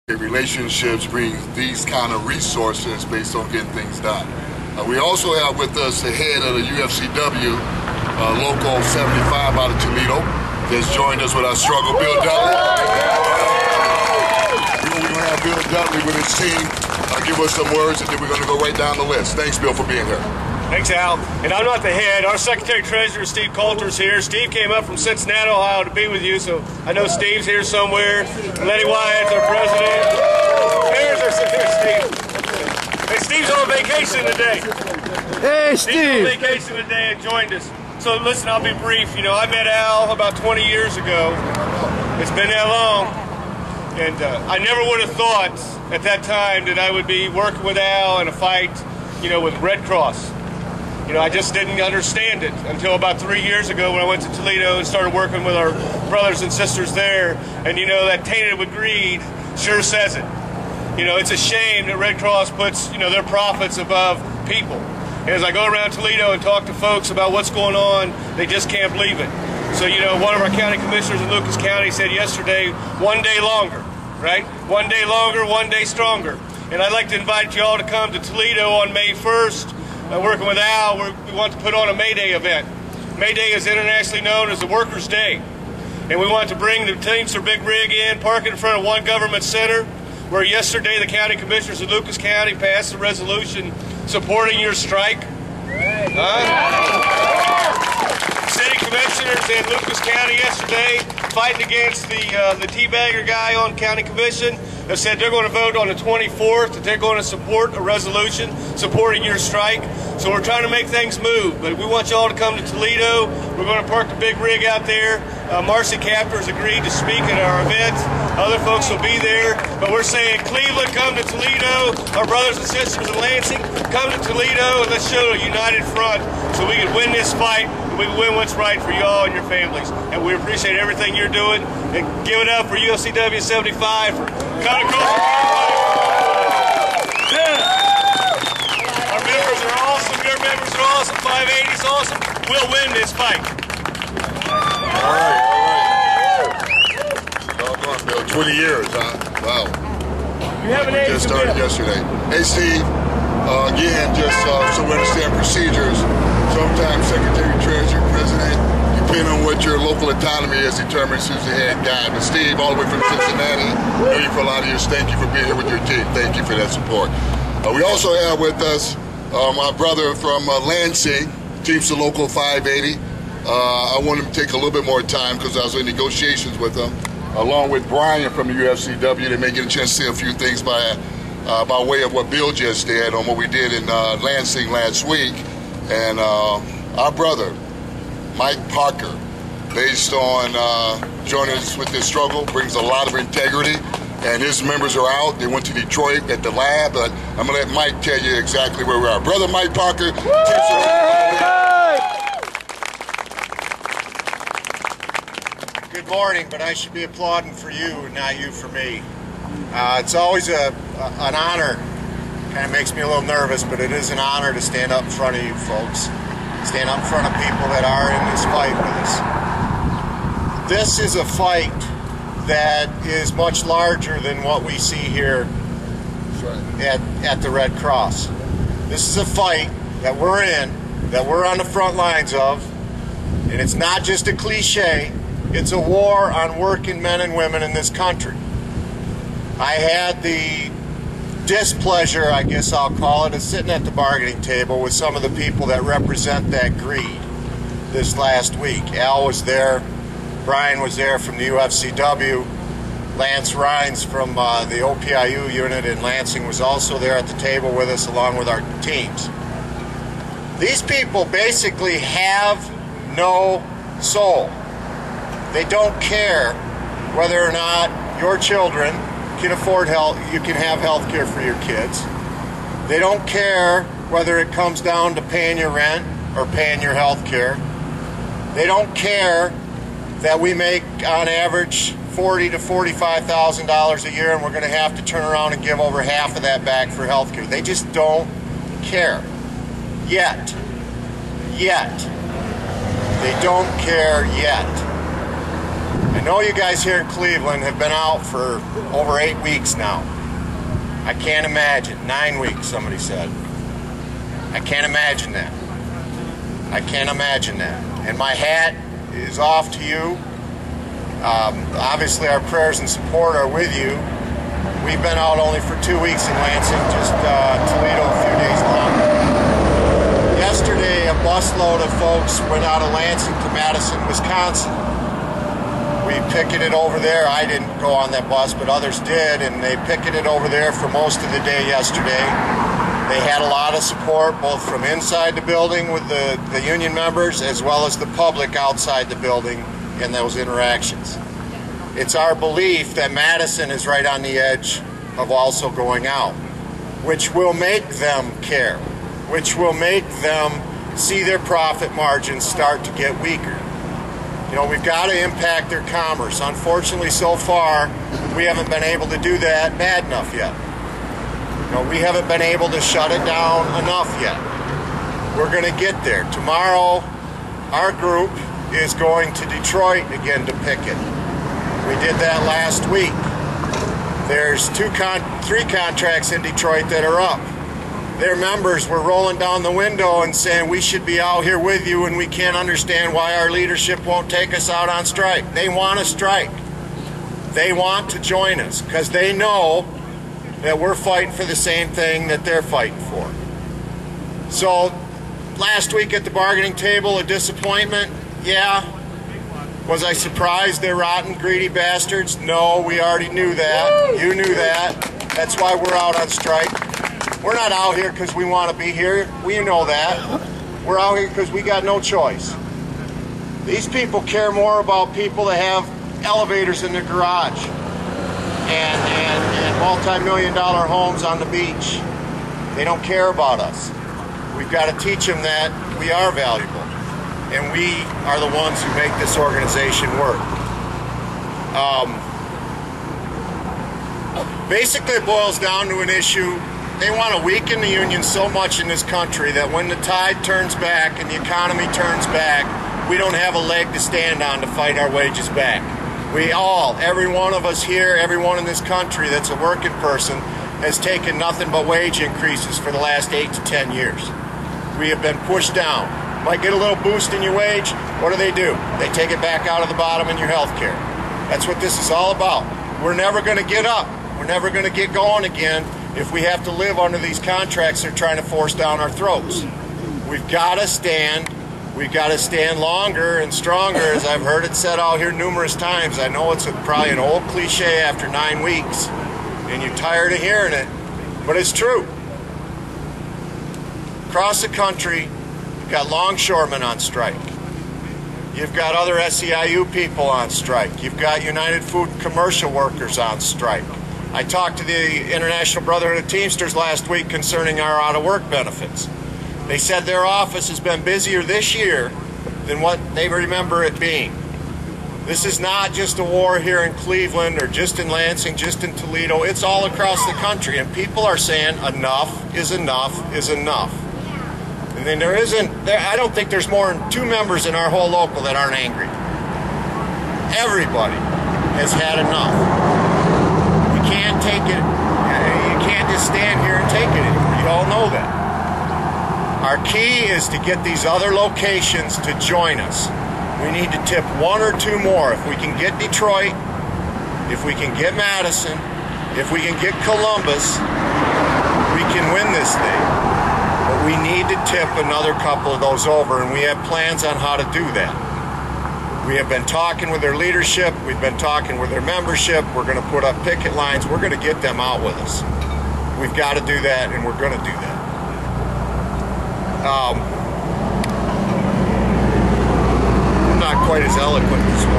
Relationships bring these kind of resources based on getting things done. We also have with us the head of the UFCW, Local 75 out of Toledo, that's joined us with our struggle, Bill Dudley. We're going to have Bill Dudley with his team give us some words, and then we're going to go right down the list. Thanks, Bill, for being here. Thanks, Al. And I'm not the head. Our Secretary-Treasurer, Steve Coulter's here. Steve came up from Cincinnati, Ohio to be with you, so I know Steve's here somewhere. Letty Wyatt's our president. There's Steve. Hey, Steve's on vacation today. Hey, Steve. Steve's on vacation today and joined us. So listen, I'll be brief. You know, I met Al about 20 years ago. It's been that long. And I never would have thought at that time that I would be working with Al in a fight, you know, with Red Cross. You know, I just didn't understand it until about 3 years ago when I went to Toledo and started working with our brothers and sisters there. And, you know, that tainted with greed sure says it. You know, it's a shame that Red Cross puts, you know, their profits above people. And as I go around Toledo and talk to folks about what's going on, they just can't believe it. So, you know, one of our county commissioners in Lucas County said yesterday, one day longer, right? One day longer, one day stronger. And I'd like to invite you all to come to Toledo on May 1st. Working with Al, we want to put on a May Day event. May Day is internationally known as the Workers' Day. And we want to bring the Teamster Big Rig in, park it in front of One Government Center, where yesterday the county commissioners of Lucas County passed a resolution supporting your strike. City commissioners in Lucas County yesterday fighting against the teabagger guy on county commission. They said they're going to vote on the 24th, that they're going to support a resolution supporting your strike. So we're trying to make things move, but we want you all to come to Toledo. We're going to park the big rig out there. Marcy Captor has agreed to speak at our event. Other folks will be there, but we're saying Cleveland, come to Toledo. Our brothers and sisters in Lansing, come to Toledo, and let's show a united front so we can win this fight and we can win what's right for you all and your families. And we appreciate everything you're doing. And give it up for UFCW 75 for cutting across. Our members are awesome. Your members are awesome. 580's awesome. We'll win this fight. All right. Doggone, Bill. 20 years, huh? Wow. You haven't aged just started yesterday. Hey, Steve. Again, just so we understand procedures. Sometimes Secretary, Treasurer, President, depending on what your local autonomy is, determines who's the head guy. But Steve, all the way from Cincinnati, know you for a lot of years. Thank you for being here with your team. Thank you for that support. We also have with us my brother from Lansing, Teamster Local 580. I wanted to take a little bit more time because I was in negotiations with them, along with Brian from the UFCW. They may get a chance to say a few things by way of what Bill just did on what we did in Lansing last week. And our brother, Mike Parker, based on joining us with this struggle, brings a lot of integrity. And his members are out. They went to Detroit at the lab, but I'm going to let Mike tell you exactly where we are. Brother Mike Parker. Good morning, but I should be applauding for you, not you for me. It's always an honor. Kind of makes me a little nervous, but it is an honor to stand up in front of you folks. Stand up in front of people that are in this fight with us. This is a fight that is much larger than what we see here at the Red Cross. This is a fight that we're in, that we're on the front lines of, and it's not just a cliche, it's a war on working men and women in this country. I had the displeasure, I guess I'll call it, of sitting at the bargaining table with some of the people that represent that greed this last week. Al was there, Brian was there from the UFCW, Lance Rhines from the OPIU unit in Lansing was also there at the table with us along with our teams. These people basically have no soul. They don't care whether or not your children can afford health, you can have health care for your kids. They don't care whether it comes down to paying your rent or paying your health care. They don't care that we make on average $40,000 to $45,000 a year and we're going to have to turn around and give over half of that back for health care. They just don't care. Yet. They don't care yet. And know you guys here in Cleveland have been out for over 8 weeks now. I can't imagine. 9 weeks, somebody said. I can't imagine that. I can't imagine that. And my hat is off to you. Obviously, our prayers and support are with you. We've been out only for 2 weeks in Lansing, just Toledo a few days longer. Yesterday, a busload of folks went out of Lansing to Madison, Wisconsin. We picketed over there. I didn't go on that bus, but others did, and they picketed over there for most of the day yesterday. They had a lot of support, both from inside the building with the union members, as well as the public outside the building in those interactions. It's our belief that Madison is right on the edge of also going out, which will make them care, which will make them see their profit margins start to get weaker. You know, we've got to impact their commerce. Unfortunately, so far, we haven't been able to do that bad enough yet. You know, we haven't been able to shut it down enough yet. We're going to get there. Tomorrow, our group is going to Detroit again to picket. We did that last week. There's 3 contracts in Detroit that are up. Their members were rolling down the window and saying, we should be out here with you, and we can't understand why our leadership won't take us out on strike. They want to strike. They want to join us because they know that we're fighting for the same thing that they're fighting for. So last week at the bargaining table, a disappointment. Yeah. Was I surprised they're rotten, greedy bastards? No, we already knew that. You knew that. That's why we're out on strike. We're not out here because we want to be here. We know that. We're out here because we got no choice. These people care more about people that have elevators in their garage and multi-million-dollar homes on the beach. They don't care about us. We've got to teach them that we are valuable. And we are the ones who make this organization work. Basically, it boils down to an issue. They want to weaken the union so much in this country that when the tide turns back and the economy turns back, we don't have a leg to stand on to fight our wages back. We all, every one of us here, everyone in this country that's a working person, has taken nothing but wage increases for the last 8 to 10 years. We have been pushed down. Might get a little boost in your wage. What do? They take it back out of the bottom in your health care. That's what this is all about. We're never going to get up. We're never going to get going again if we have to live under these contracts they're trying to force down our throats. We've got to stand. We've got to stand longer and stronger, as I've heard it said out here numerous times. I know it's probably an old cliche after 9 weeks, and you're tired of hearing it, but it's true. Across the country, you've got longshoremen on strike. You've got other SEIU people on strike. You've got United Food Commercial Workers on strike. I talked to the International Brotherhood of Teamsters last week concerning our out-of-work benefits. They said their office has been busier this year than what they remember it being. This is not just a war here in Cleveland or just in Lansing, just in Toledo. It's all across the country, and people are saying enough is enough is enough. And then I don't think there's more than 2 members in our whole local that aren't angry. Everybody has had enough. We can't take it. You can't just stand here and take it anymore. You all know that. Our key is to get these other locations to join us. We need to tip 1 or 2 more. If we can get Detroit, if we can get Madison, if we can get Columbus, we can win this thing. But we need to tip another couple of those over, and we have plans on how to do that. We have been talking with their leadership. We've been talking with their membership. We're going to put up picket lines. We're going to get them out with us. We've got to do that, and we're going to do that. I'm not quite as eloquent this morning.